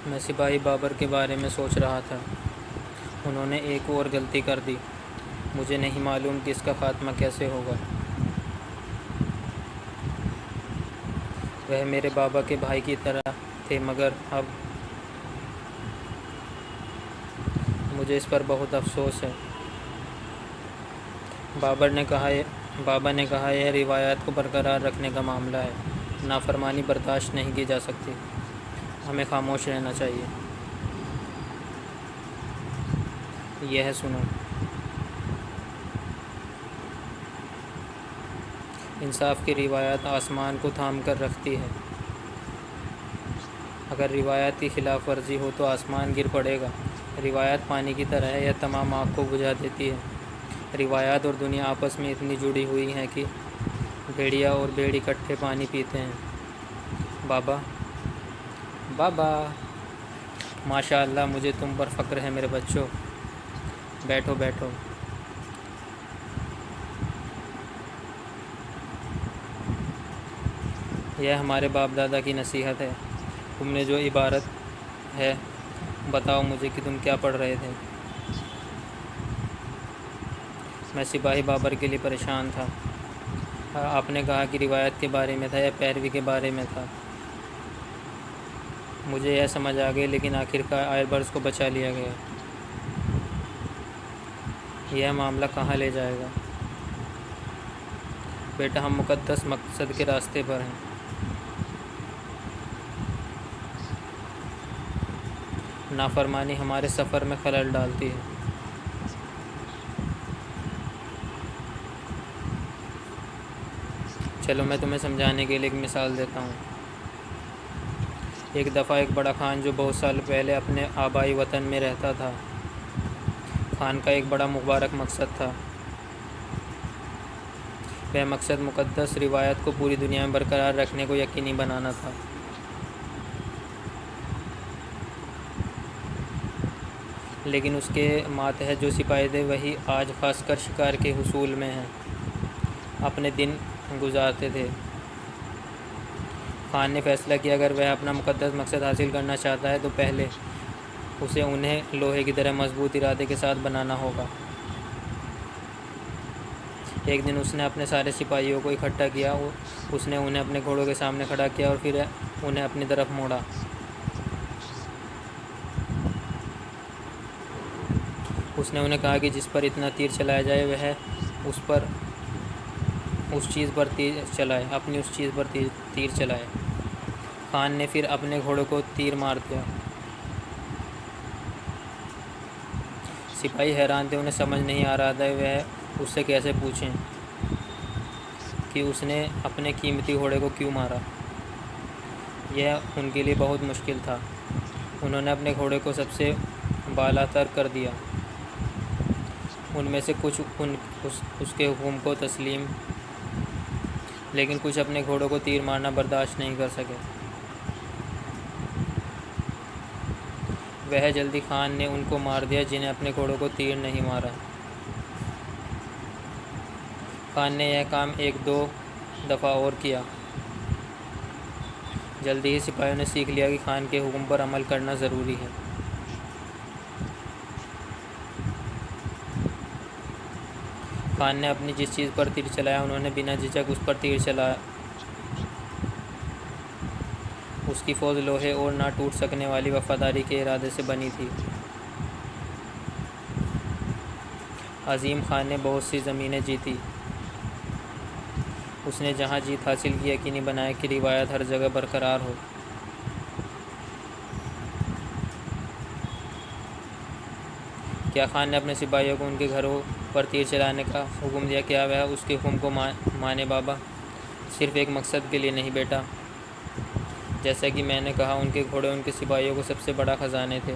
میں سپاہی بابر کے بارے میں سوچ رہا تھا۔ انہوں نے ایک اور غلطی کر دی۔ مجھے نہیں معلوم کہ اس کا خاتمہ کیسے ہوگا۔ وہ میرے بابا کے بھائی کی طرح تھے، مگر اب مجھے اس پر بہت افسوس ہے۔ بابا نے کہا یہ روایات کو برقرار رکھنے کا معاملہ ہے۔ نافرمانی برداشت نہیں کی جا سکتی۔ ہمیں خاموش رہنا چاہیے۔ یہ سنو، انصاف کی روایات آسمان کو تھام کر رکھتی ہے۔ اگر روایات کی خلاف ورزی ہو تو آسمان گر پڑے گا۔ روایات پانی کی طرح ہے، یہ تمام آگ کو بجھا دیتی ہے۔ روایات اور دنیا آپس میں اتنی جڑی ہوئی ہیں کہ بھیڑیا اور بھیڑ اکٹھے پانی پیتے ہیں۔ بابا بابا، ماشاء اللہ، مجھے تم پر فخر ہے میرے بچوں۔ بیٹھو بیٹھو۔ یہ ہمارے باپ دادا کی نصیحت ہے۔ تم نے جو عبارت ہے، بتاؤ مجھے کہ تم کیا پڑھ رہے تھے؟ میں سپاہی بابر کے لیے پریشان تھا۔ آپ نے کہا کہ روایت کے بارے میں تھا یا پیروی کے بارے میں تھا؟ مجھے یہ سمجھ آ گئی، لیکن آخرکار آئربرز کو بچا لیا گیا۔ یہ معاملہ کہاں لے جائے گا؟ بیٹا، ہم مقدس مقصد کے راستے پر ہیں۔ نافرمانی ہمارے سفر میں خلل ڈالتی ہے۔ چلو میں تمہیں سمجھانے کے لیے ایک مثال دیتا ہوں۔ ایک دفعہ ایک بڑا خان جو بہت سال پہلے اپنے آبائی وطن میں رہتا تھا، خان کا ایک بڑا مبارک مقصد تھا۔ وہ مقصد مقدس روایت کو پوری دنیا میں برقرار رکھنے کو یقینی بنانا تھا۔ لیکن اس کے ماتحت جو سپاہی تھے، وہی آج خاص کر شکار کے حصول میں ہیں اپنے دن گزارتے تھے۔ خان نے فیصلہ کیا اگر وہ اپنا مقدس مقصد حاصل کرنا چاہتا ہے تو پہلے اسے انہیں لوہے کی طرح مضبوط ارادے کے ساتھ بنانا ہوگا۔ ایک دن اس نے اپنے سارے سپاہیوں کو اکٹھا کیا۔ اس نے انہیں اپنے گھوڑوں کے سامنے کھڑا کیا اور پھر انہیں اپنی طرف موڑا۔ اس نے انہیں کہا کہ جس پر اتنا تیر چلایا جائے وہ اس چیز پر تیر چلائے، اپنی اس چیز پر تیر چلائے۔ خان نے پھر اپنے گھوڑوں کو تیر مار دیا۔ سپاہی حیران تھے، انہیں سمجھ نہیں آ رہا تھا وہ اس سے کیسے پوچھیں کہ اس نے اپنے قیمتی گھوڑے کو کیوں مارا۔ یہ ان کے لیے بہت مشکل تھا۔ انہوں نے اپنے گھوڑے کو سب سے بالا تر کر دیا۔ ان میں سے کچھ اس کے حکم کو تسلیم، لیکن کچھ اپنے گھوڑوں کو تیر مارنا برداشت نہیں کر سکے۔ وہ جلدی خان نے ان کو مار دیا جنہیں اپنے گھوڑوں کو تیر نہیں مارا۔ خان نے یہ کام ایک دو دفعہ اور کیا۔ جلدی ہی سپاہیوں نے سیکھ لیا کہ خان کے حکم پر عمل کرنا ضروری ہے۔ خان نے اپنی جس چیز پر تیر چلایا، انہوں نے بنا جھجک اس پر تیر چلایا۔ اس کی فوج لوہے اور نہ ٹوٹ سکنے والی وفاداری کے ارادے سے بنی تھی۔ عظیم خان نے بہت سی زمینیں جیتی۔ اس نے جہاں جیت حاصل کی یقینی بنایا کہ روایت ہر جگہ برقرار ہو۔ کیا خان نے اپنے سپاہیوں کو ان کے گھروں پر تیر چلانے کا حکم دیا؟ کیا وہ اس کے حکم کو مانے بابا؟ صرف ایک مقصد کے لیے نہیں بیٹا۔ جیسا کہ میں نے کہا، ان کے گھوڑے ان کے سپاہیوں کو سب سے بڑا خزانے تھے۔